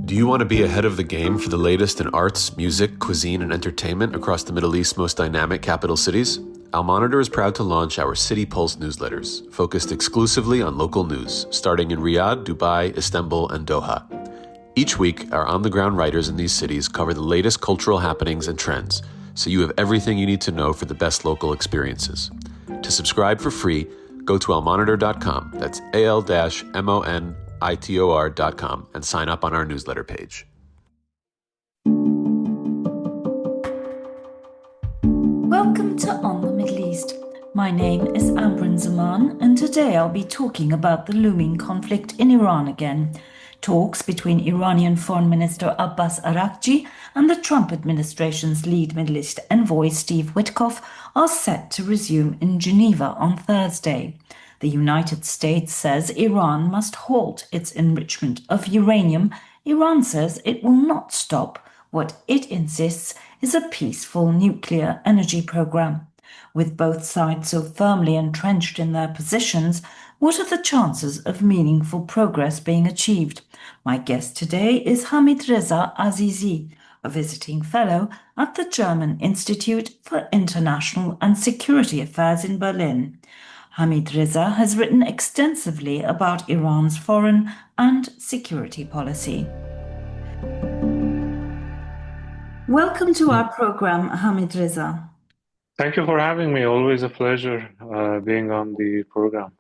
Do you want to be ahead of the game for the latest in arts, music, cuisine, and entertainment across the Middle East's most dynamic capital cities? Al Monitor is proud to launch our City Pulse newsletters, focused exclusively on local news, starting in Riyadh, Dubai, Istanbul, and Doha. Each week, our on-the-ground writers in these cities cover the latest cultural happenings and trends, so you have everything you need to know for the best local experiences. To subscribe for free, go to almonitor.com, that's al-monitor.com, and sign up on our newsletter page. Welcome to On the Middle East. My name is Ambryn Zaman, and today I'll be talking about the looming conflict in Iran again. Talks between Iranian Foreign Minister Abbas Araghchi and the Trump administration's lead Middle East envoy Steve Witkoff are set to resume in Geneva on Thursday. The United States says Iran must halt its enrichment of uranium. Iran says it will not stop what it insists is a peaceful nuclear energy program. With both sides so firmly entrenched in their positions, what are the chances of meaningful progress being achieved? My guest today is Hamidreza Azizi, a visiting fellow at the German Institute for International and Security Affairs in Berlin. Hamidreza has written extensively about Iran's foreign and security policy. Welcome to our program, Hamidreza. Thank you for having me. Always a pleasure being on the program.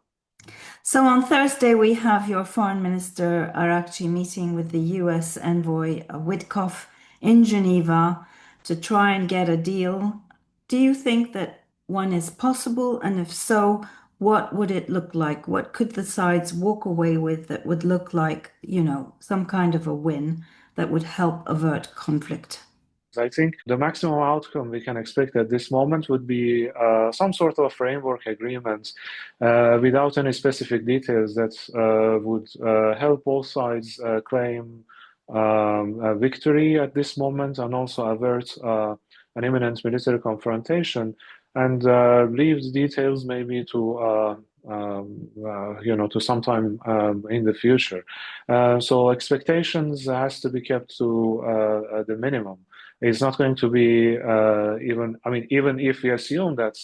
So on Thursday, we have your Foreign Minister Araghchi meeting with the U.S. envoy Witkoff in Geneva to try and get a deal. Do you think that one is possible? And if so, what would it look like? What could the sides walk away with that would look like, some kind of a win that would help avert conflict? I think the maximum outcome we can expect at this moment would be some sort of framework agreement without any specific details that would help both sides claim a victory at this moment and also avert an imminent military confrontation and leave the details maybe to to sometime in the future. So expectations has to be kept to the minimum. It's not going to be even if we assume that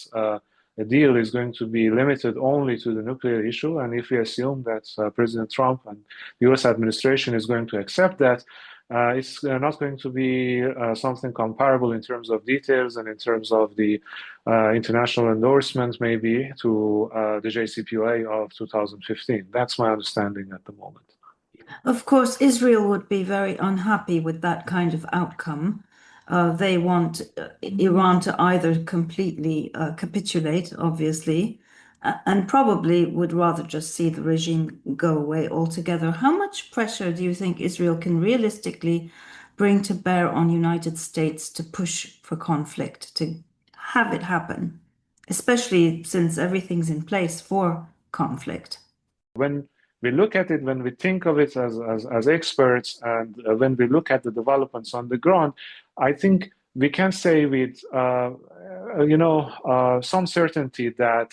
the deal is going to be limited only to the nuclear issue, and if we assume that President Trump and the U.S. administration is going to accept that, it's not going to be something comparable in terms of details and in terms of the international endorsement maybe to the JCPOA of 2015. That's my understanding at the moment. Of course, Israel would be very unhappy with that kind of outcome. They want Iran to either completely capitulate, obviously, and probably would rather just see the regime go away altogether. How much pressure do you think Israel can realistically bring to bear on United States to push for conflict, to have it happen, especially since everything's in place for conflict? When we look at it, when we think of it as experts, and when we look at the developments on the ground, I think we can say with some certainty that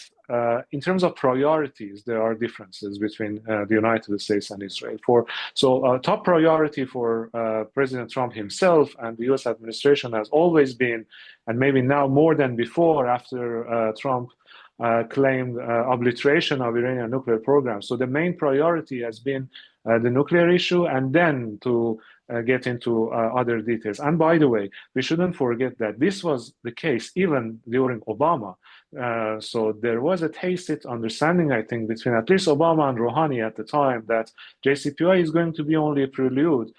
in terms of priorities, there are differences between the United States and Israel. Top priority for President Trump himself and the U.S. administration has always been, and maybe now more than before after Trump claimed obliteration of Iranian nuclear program. So the main priority has been the nuclear issue, and then to get into other details. And by the way, we shouldn't forget that this was the case even during Obama. So there was a tacit understanding, I think, between at least Obama and Rouhani at the time that JCPOA is going to be only a prelude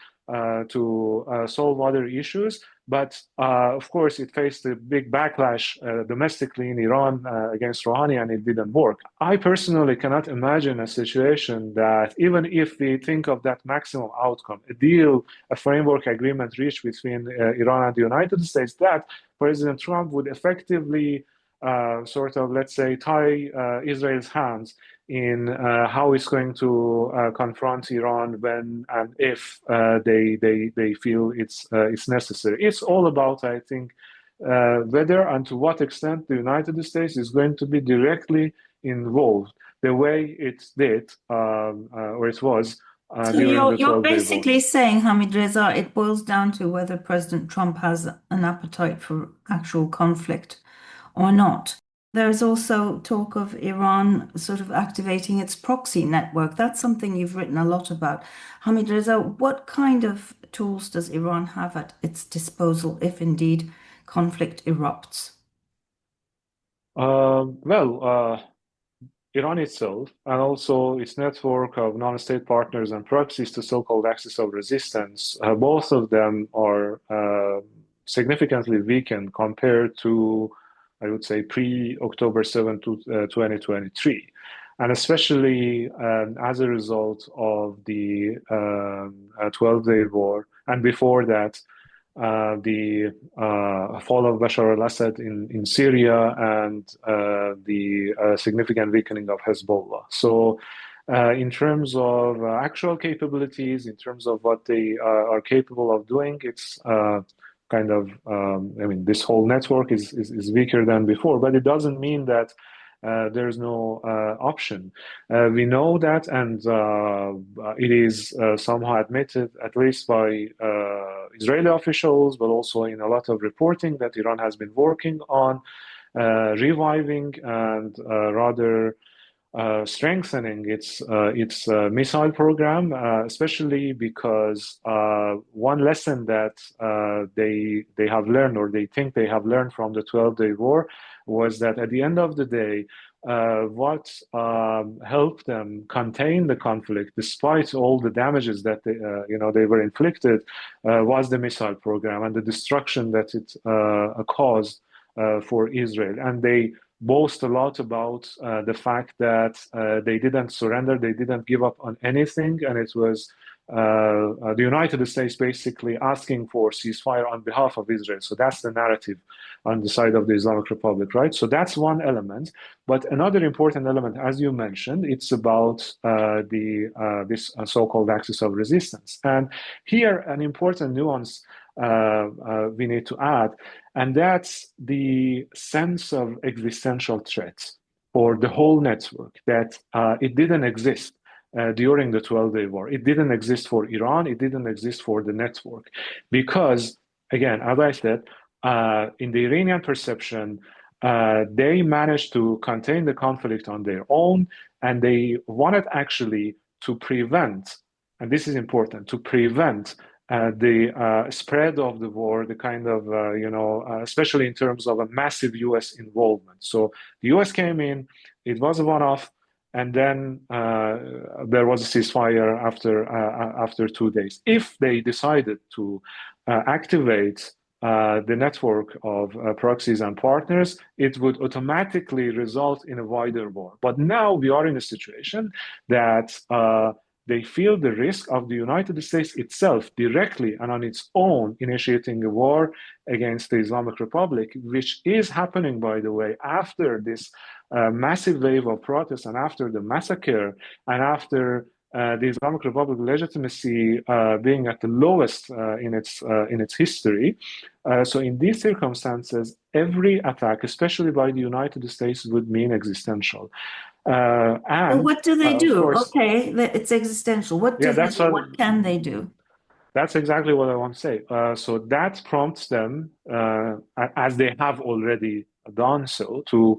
to solve other issues. But of course, it faced a big backlash domestically in Iran against Rouhani, and it didn't work. I personally cannot imagine a situation that even if we think of that maximum outcome, a deal, a framework agreement reached between Iran and the United States, that President Trump would effectively let's say, tie Israel's hands in how it's going to confront Iran when and if they feel it's necessary. It's all about, I think, whether and to what extent the United States is going to be directly involved the way it did or it was So during the you're 12-day war. basically saying, Hamidreza, it boils down to whether President Trump has an appetite for actual conflict or not. There's also talk of Iran sort of activating its proxy network. That's something you've written a lot about. Hamidreza, what kind of tools does Iran have at its disposal if indeed conflict erupts? Well, Iran itself, and also its network of non-state partners and proxies to so-called axis of resistance, both of them are significantly weakened compared to, I would say, pre-October 7, 2023. And especially as a result of the 12-day war, and before that, the fall of Bashar al-Assad in Syria and the significant weakening of Hezbollah. So in terms of actual capabilities, in terms of what they are capable of doing, it's kind of, I mean, this whole network is weaker than before, but it doesn't mean that there's no option. We know that, and it is somehow admitted, at least by Israeli officials, but also in a lot of reporting, that Iran has been working on reviving and rather strengthening its missile program, especially because one lesson that they have learned, or they think they have learned from the 12-day war, was that at the end of the day, what helped them contain the conflict, despite all the damages that they were inflicted, was the missile program and the destruction that it caused for Israel. And they boast a lot about the fact that they didn't surrender, they didn't give up on anything, and it was the United States basically asking for ceasefire on behalf of Israel. So that's the narrative on the side of the Islamic Republic, right? So that's one element. But another important element, as you mentioned, it's about this so-called axis of resistance. And here, an important nuance we need to add, and that's the sense of existential threat for the whole network, that it didn't exist during the 12-day war. It didn't exist for Iran. It didn't exist for the network. Because, again, as I said, in the Iranian perception, they managed to contain the conflict on their own, and they wanted actually to prevent, and this is important, to prevent the spread of the war, the kind of, especially in terms of a massive US involvement. So the US came in, it was a one-off, and then there was a ceasefire after 2 days. If they decided to activate the network of proxies and partners, it would automatically result in a wider war. But now we are in a situation that they feel the risk of the United States itself directly and on its own initiating a war against the Islamic Republic, which is happening, by the way, after this massive wave of protests and after the massacre and after the Islamic Republic legitimacy being at the lowest in its history. So in these circumstances, every attack, especially by the United States, would mean existential. So what do they do? Course, okay, it's existential. What do they do? What can they do? That's exactly what I want to say. So that prompts them, as they have already done so, to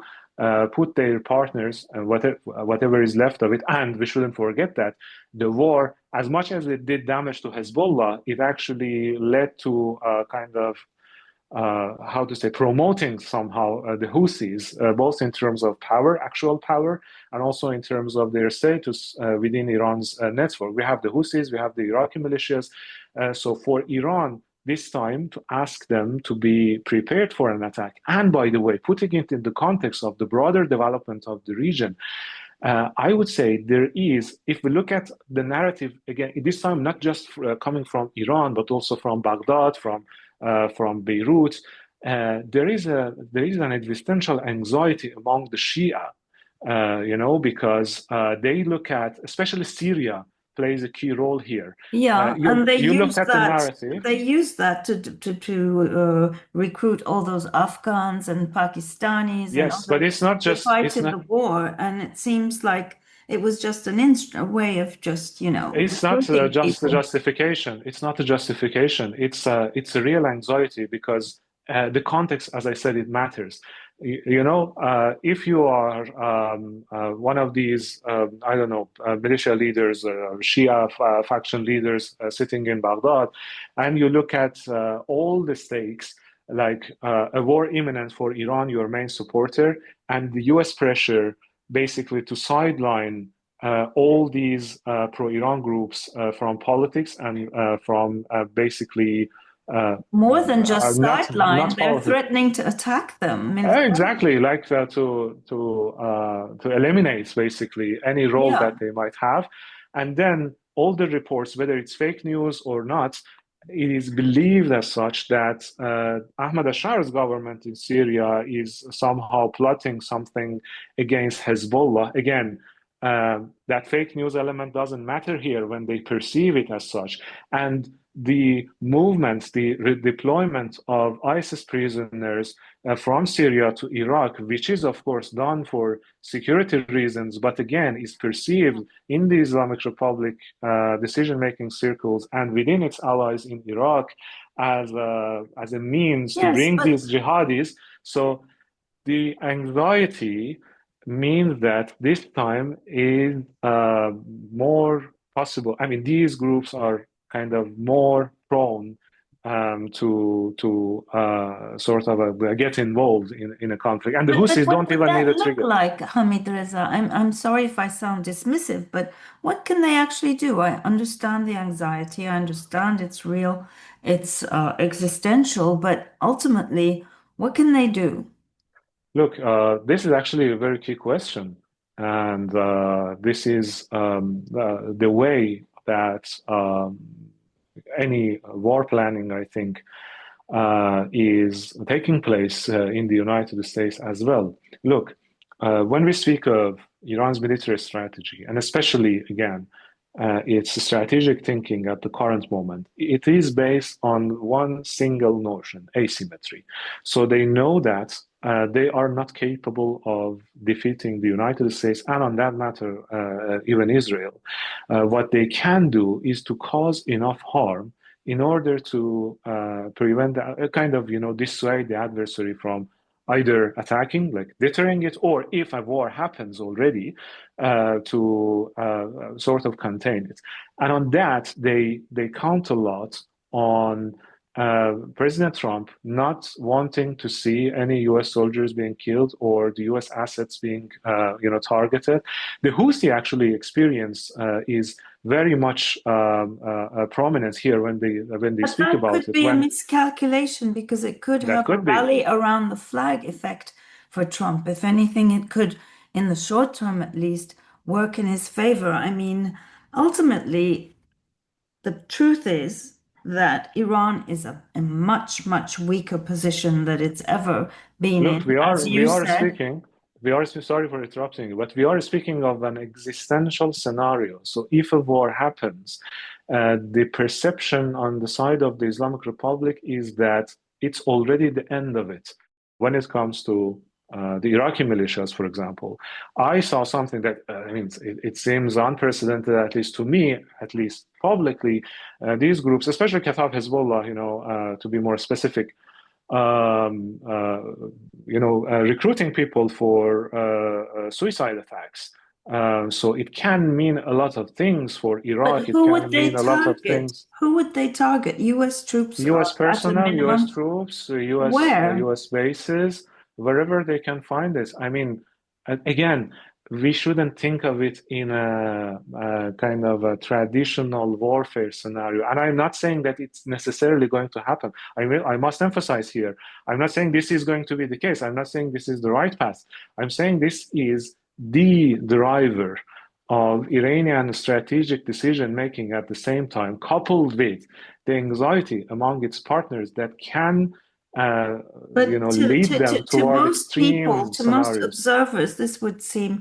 put their partners and whatever is left of it. And we shouldn't forget that the war, as much as it did damage to Hezbollah, it actually led to kind of promoting somehow the Houthis, both in terms of power, actual power, and also in terms of their status within Iran's network. We have the Houthis, we have the Iraqi militias. So for Iran, this time to ask them to be prepared for an attack, and by the way, putting it in the context of the broader development of the region, I would say there is, if we look at the narrative, again, this time not just coming from Iran, but also from Baghdad, from Beirut, there is an existential anxiety among the Shia, because they look at, especially Syria plays a key role here. Yeah, and they use at that. The narrative. They use that to recruit all those Afghans and Pakistanis. Yes, but it's not just fight in the war, and it seems like it was just a way of just, It's not recruiting just a people. justification. It's not a justification. It's a real anxiety because the context, as I said, it matters. If you are one of these, I don't know, militia leaders, Shia faction leaders sitting in Baghdad, and you look at all the stakes, like a war imminent for Iran, your main supporter, and the US pressure basically to sideline all these pro-Iran groups from politics and from basically More than just not sideline, they're politics. threatening to attack them militarily. Exactly, like to eliminate basically any role Yeah. that they might have, and then all the reports, whether it's fake news or not, it is believed as such that Ahmad al-Shar's government in Syria is somehow plotting something against Hezbollah. Again, that fake news element doesn't matter here when they perceive it as such. And the movement, the redeployment of ISIS prisoners from Syria to Iraq, which is, of course, done for security reasons, but again, is perceived in the Islamic Republic decision-making circles and within its allies in Iraq as a means to Yes, bring but these jihadis. So the anxiety means that this time is more possible. I mean, these groups are kind of more prone to sort of get involved in a conflict, and the but Houthis what don't would even need that a look trigger. like, Hamidreza? I'm sorry if I sound dismissive, but what can they actually do? I understand the anxiety. I understand it's real, it's existential, but ultimately, what can they do? Look, this is actually a very key question, and this is the way that any war planning, I think, is taking place in the United States as well. Look, when we speak of Iran's military strategy, and especially again, its strategic thinking at the current moment, it is based on one single notion, asymmetry. So they know that they are not capable of defeating the United States, and on that matter, even Israel. What they can do is to cause enough harm in order to prevent, kind of, dissuade the adversary from either attacking, like deterring it, or if a war happens already, to sort of contain it. And on that, they count a lot on President Trump not wanting to see any U.S. soldiers being killed or the U.S. assets being, targeted. The Houthi actually experience is very much prominent here when they But speak that about could it. be a When miscalculation because it could that have a could be. rally around the flag effect for Trump. If anything, it could, in the short term at least, work in his favor. I mean, ultimately, the truth is that Iran is a much, much weaker position than it's ever been Look, in, we as are we you are said. speaking. We are sorry for interrupting you, but we are speaking of an existential scenario. So, if a war happens, the perception on the side of the Islamic Republic is that it's already the end of it. When it comes to the Iraqi militias, for example, I saw something that I mean, it seems unprecedented, at least to me, at least publicly. These groups, especially Kataib Hezbollah, to be more specific, um, uh, recruiting people for suicide attacks. So it can mean a lot of things for But Iraq. It who would can they mean a lot of target? things. Who would they target? US troops U.S. are at a personnel, U.S. minimum. troops, Where? U.S. bases, wherever they can find this. I mean, again, we shouldn't think of it in a kind of a traditional warfare scenario. And I'm not saying that it's necessarily going to happen. I must emphasize here, I'm not saying this is going to be the case. I'm not saying this is the right path. I'm saying this is the driver of Iranian strategic decision making at the same time, coupled with the anxiety among its partners that can, But lead them to toward most people, extreme to most scenarios. observers, this would seem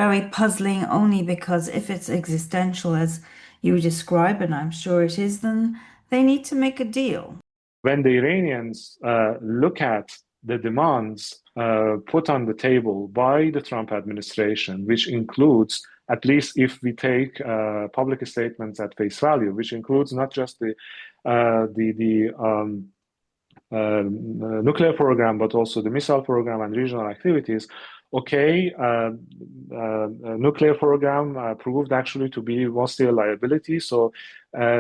very puzzling only because if it's existential as you describe, and I'm sure it is, then they need to make a deal. When the Iranians look at the demands put on the table by the Trump administration, which includes at least if we take public statements at face value, which includes not just the nuclear program, but also the missile program and regional activities. Okay, nuclear program proved actually to be mostly a liability, so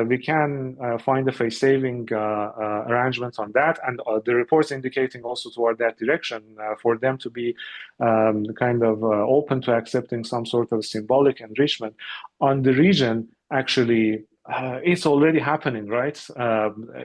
we can find a face-saving arrangement on that, and the reports indicating also toward that direction for them to be kind of open to accepting some sort of symbolic enrichment on the region. Actually, it's already happening, right?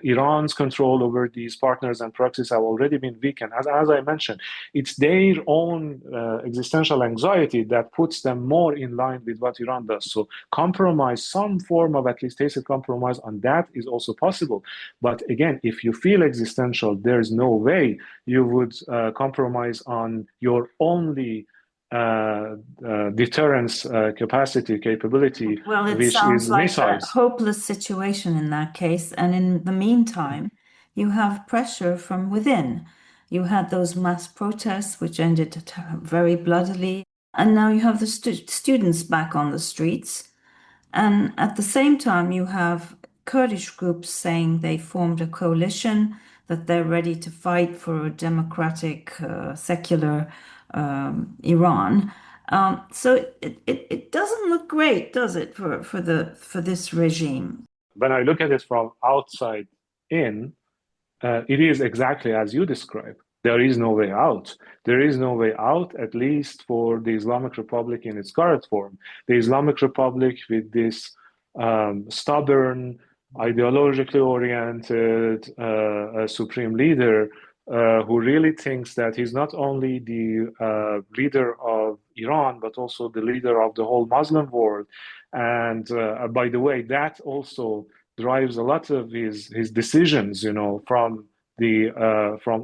Iran's control over these partners and proxies have already been weakened. As I mentioned, it's their own existential anxiety that puts them more in line with what Iran does. So compromise, some form of at least tacit compromise on that is also possible. But again, if you feel existential, there's no way you would compromise on your only deterrence capability, Well, it which sounds is like a missiles. hopeless situation in that case. And in the meantime, you have pressure from within. You had those mass protests, which ended very bloodily. And now you have the students back on the streets. And at the same time, you have Kurdish groups saying they formed a coalition, that they're ready to fight for a democratic, secular Iran. So it doesn't look great, does it, for this regime? When I look at it from outside in, it is exactly as you describe. There is no way out. There is no way out, at least for the Islamic Republic in its current form. The Islamic Republic with this stubborn, ideologically oriented supreme leader who really thinks that he's not only the leader of Iran, but also the leader of the whole Muslim world. And by the way, that also drives a lot of his decisions, from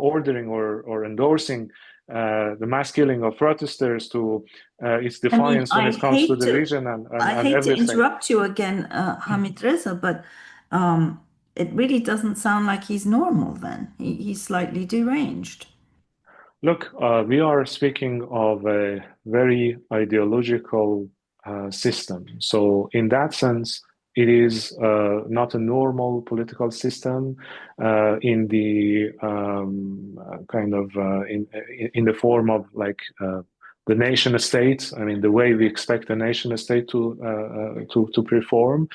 ordering or endorsing the mass killing of protesters to its I mean, defiance when it comes to the region I and hate to everything. interrupt you again, Hamidreza, but it really doesn't sound like he's normal then. He's slightly deranged. Look, we are speaking of a very ideological system. So, in that sense, it is not a normal political system in the kind of in the form of like the nation state. I mean, the way we expect a nation state to perform,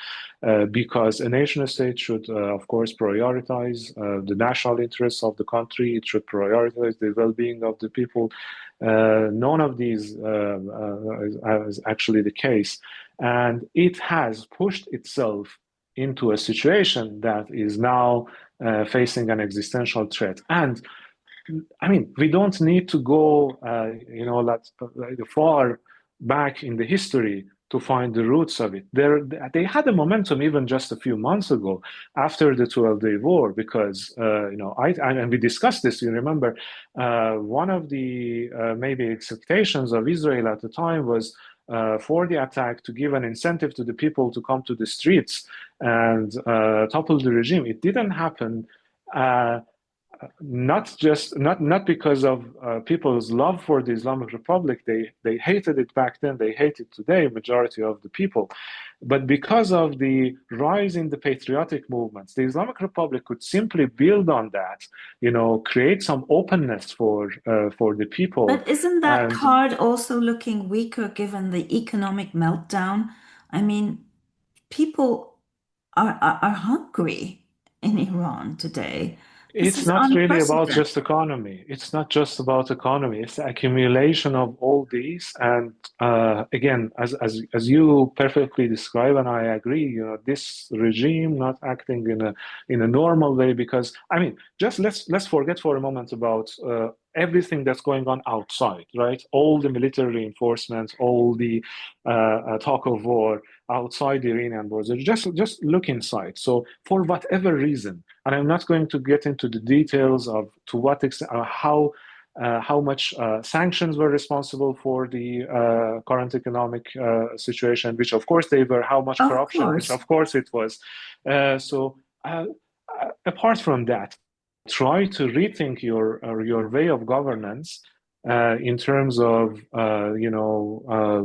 because a nation state should, of course, prioritize the national interests of the country. It should prioritize the well-being of the people. None of these is actually the case, and it has pushed itself into a situation that is now facing an existential threat. And I mean, we don't need to go, far back in the history to find the roots of it. They had a momentum even just a few months ago after the 12-day war, because, and we discussed this, you remember, one of the maybe expectations of Israel at the time was for the attack to give an incentive to the people to come to the streets and topple the regime. It didn't happen. Not because of people's love for the Islamic Republic. They hated it back then. They hate it today, majority of the people. But because of the rise in the patriotic movements, the Islamic Republic could simply build on that, create some openness for the people. But isn't that card also looking weaker given the economic meltdown? I mean, people are hungry in Iran today. It's not really about just economy. It's not just about economy. It's the accumulation of all these. And again, as you perfectly describe, and I agree, this regime not acting in a normal way, because I mean, just let's forget for a moment about everything that's going on outside, right? All the military reinforcements, all the talk of war outside the Iranian borders. Just look inside. So for whatever reason, and I'm not going to get into the details of to what extent, how much sanctions were responsible for the current economic situation, which of course they were, how much corruption, which of course it was. So apart from that, try to rethink your way of governance in terms of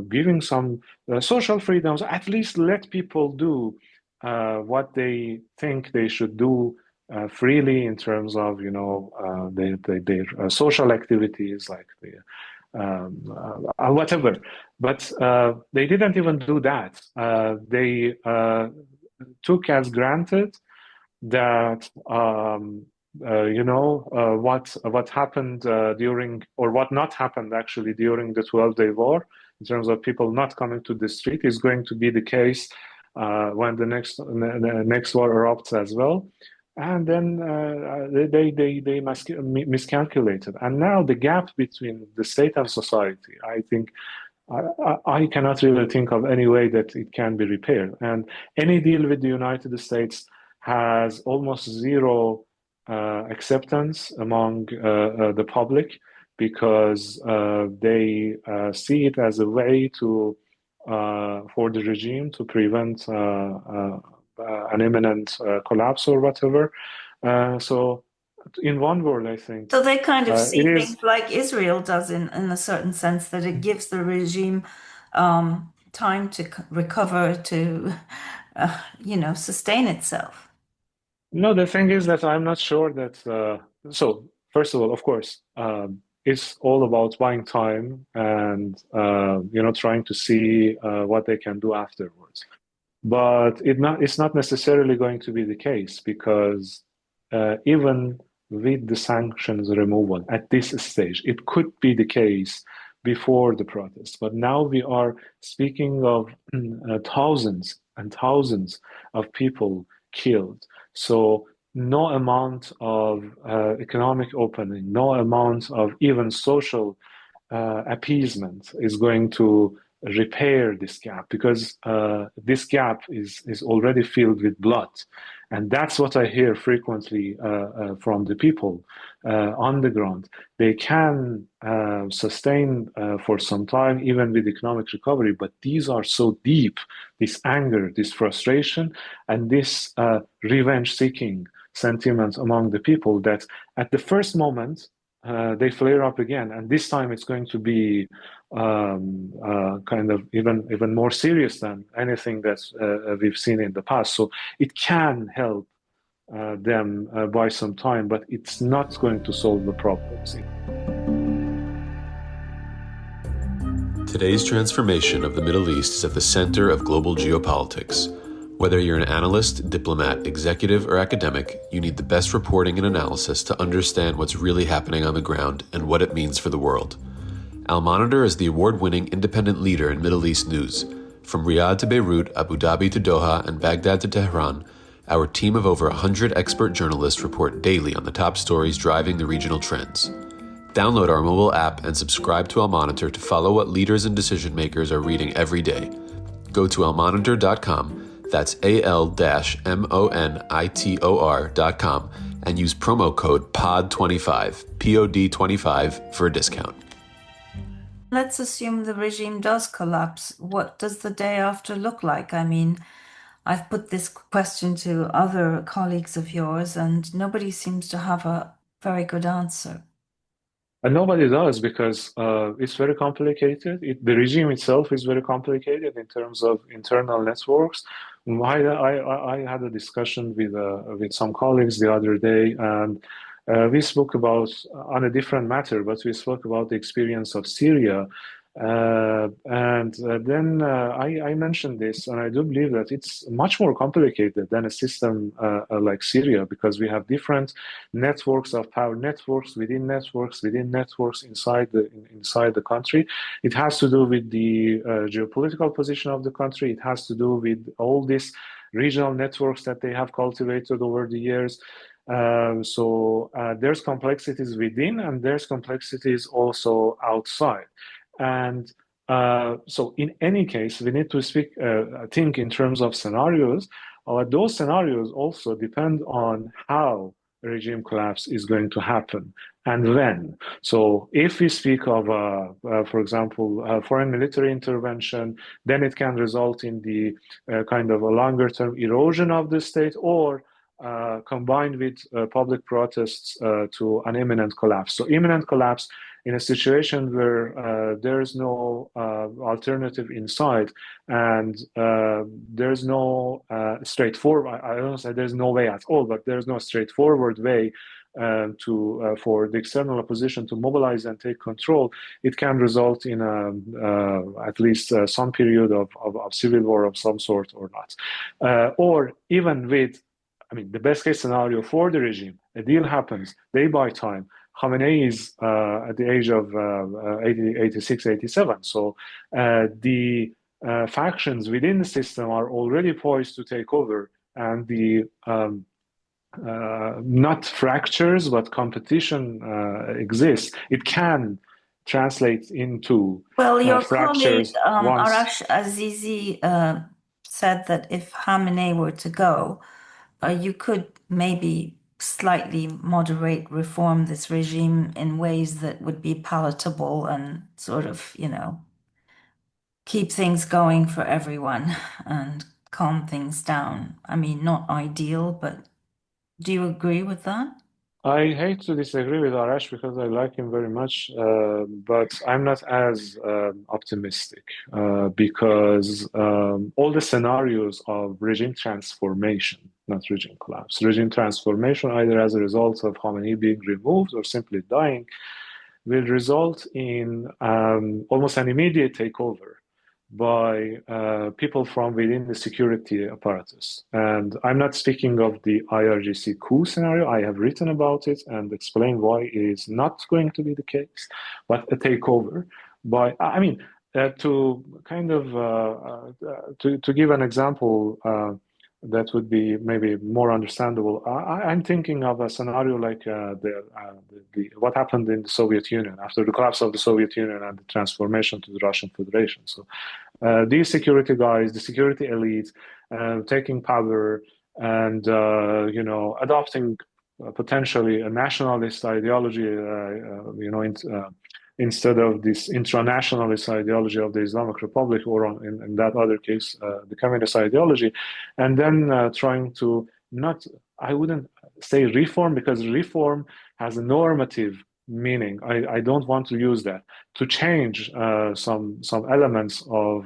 giving some social freedoms. At least let people do what they think they should do freely in terms of their social activities like whatever. But they didn't even do that. They took as granted that what happened during, or what not happened actually during the 12-day war, in terms of people not coming to the street, is going to be the case when the next war erupts as well. And then they miscalculated, and now the gap between the state and society, I think, I cannot really think of any way that it can be repaired. And any deal with the United States has almost zero acceptance among the public, because they see it as a way to for the regime to prevent an imminent collapse or whatever. So in one word, I think. So they kind of see it is. things like Israel does in a certain sense, that it gives the regime time to recover, to, sustain itself. No, the thing is that I'm not sure that. So, first of all, of course, it's all about buying time and trying to see what they can do afterwards. But it's not necessarily going to be the case, because even with the sanctions removal at this stage, it could be the case before the protests. But now we are speaking of thousands and thousands of people killed. So no amount of economic opening, no amount of even social appeasement is going to repair this gap, because this gap is already filled with blood. And that's what I hear frequently from the people on the ground. They can sustain for some time, even with economic recovery, but these are so deep, this anger, this frustration, and this revenge-seeking sentiment among the people, that at the first moment, they flare up again, and this time it's going to be kind of even more serious than anything that we've seen in the past. So it can help them buy some time, but it's not going to solve the problems. Today's transformation of the Middle East is at the center of global geopolitics. Whether you're an analyst, diplomat, executive, or academic, you need the best reporting and analysis to understand what's really happening on the ground and what it means for the world. Al-Monitor is the award-winning independent leader in Middle East news. From Riyadh to Beirut, Abu Dhabi to Doha, and Baghdad to Tehran, our team of over 100 expert journalists report daily on the top stories driving the regional trends. Download our mobile app and subscribe to Al-Monitor to follow what leaders and decision makers are reading every day. Go to almonitor.com, that's AL-MONITOR.com, and use promo code POD25, POD25, for a discount. Let's assume the regime does collapse. What does the day after look like? I mean, I've put this question to other colleagues of yours, and nobody seems to have a very good answer. And nobody does, because it's very complicated. The regime itself is very complicated in terms of internal networks. I had a discussion with some colleagues the other day, and we spoke about, on a different matter, but we spoke about the experience of Syria. And then I mentioned this, and I do believe that it's much more complicated than a system like Syria, because we have different networks of power, networks within networks within networks inside the country. It has to do with the geopolitical position of the country. It has to do with all these regional networks that they have cultivated over the years. So there's complexities within, and there's complexities also outside. And so in any case, we need to think in terms of scenarios. Those scenarios also depend on how a regime collapse is going to happen and when. So if we speak of, for example, foreign military intervention, then it can result in the kind of a longer-term erosion of the state, or combined with public protests to an imminent collapse. So imminent collapse in a situation where there is no alternative inside, and there's no straightforward, I don't say there's no way at all, but there's no straightforward way for the external opposition to mobilize and take control, it can result in at least some period of civil war of some sort or not. Or even with, I mean, the best case scenario for the regime, a deal happens, they buy time. Khamenei is at the age of 86, 87. So the factions within the system are already poised to take over, and the not fractures, but competition exists. It can translate into well, your fractures colleague once. Iraqi Azizi said that if Khamenei were to go, you could maybe slightly moderate, reform this regime in ways that would be palatable and sort of, keep things going for everyone and calm things down. I mean, not ideal, but do you agree with that? I hate to disagree with Arash because I like him very much, but I'm not as optimistic because all the scenarios of regime transformation, not regime collapse, regime transformation, either as a result of Khamenei being removed or simply dying, will result in almost an immediate takeover by people from within the security apparatus. And I'm not speaking of the IRGC coup scenario. I have written about it and explained why it is not going to be the case, but a takeover by, I mean, to kind of, to give an example that would be maybe more understandable, I'm thinking of a scenario like what happened in the Soviet Union after the collapse of the Soviet Union and the transformation to the Russian Federation. So these security guys, the security elite, taking power and adopting potentially a nationalist ideology, instead of this intranationalist ideology of the Islamic Republic, or in that other case, the communist ideology, and then trying to I wouldn't say reform, because reform has a normative meaning. I don't want to use that. To change some elements of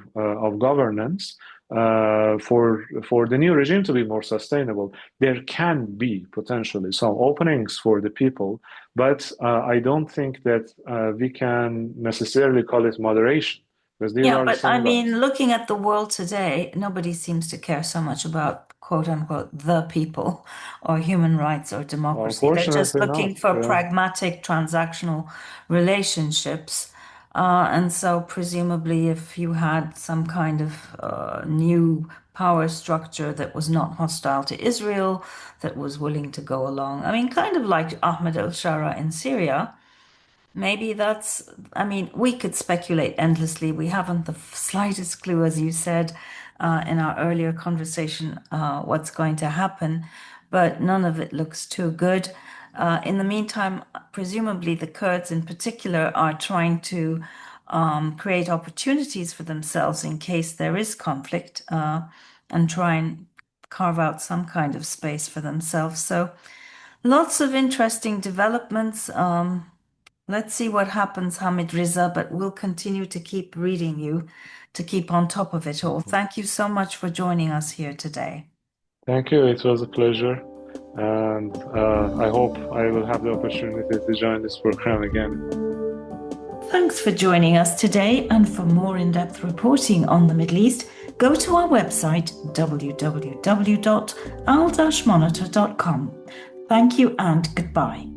governance for the new regime to be more sustainable, there can be potentially some openings for the people, but I don't think that we can necessarily call it moderation, because these are the but same I guys. mean, looking at the world today, nobody seems to care so much about quote unquote the people or human rights or democracy. They're just Unfortunately looking not. for Yeah. pragmatic transactional relationships. And so presumably if you had some kind of new power structure that was not hostile to Israel, that was willing to go along, I mean, kind of like Ahmed al-Shara in Syria, maybe that's, I mean, we could speculate endlessly. We haven't the slightest clue, as you said in our earlier conversation, what's going to happen, but none of it looks too good. In the meantime, presumably the Kurds in particular are trying to create opportunities for themselves in case there is conflict and try and carve out some kind of space for themselves. So lots of interesting developments. Let's see what happens, Hamidreza, but we'll continue to keep reading you to keep on top of it all. Thank you so much for joining us here today. Thank you. It was a pleasure. And I hope I will have the opportunity to join this program again. Thanks for joining us today. And for more in-depth reporting on the Middle East, go to our website, www.al-monitor.com. Thank you and goodbye.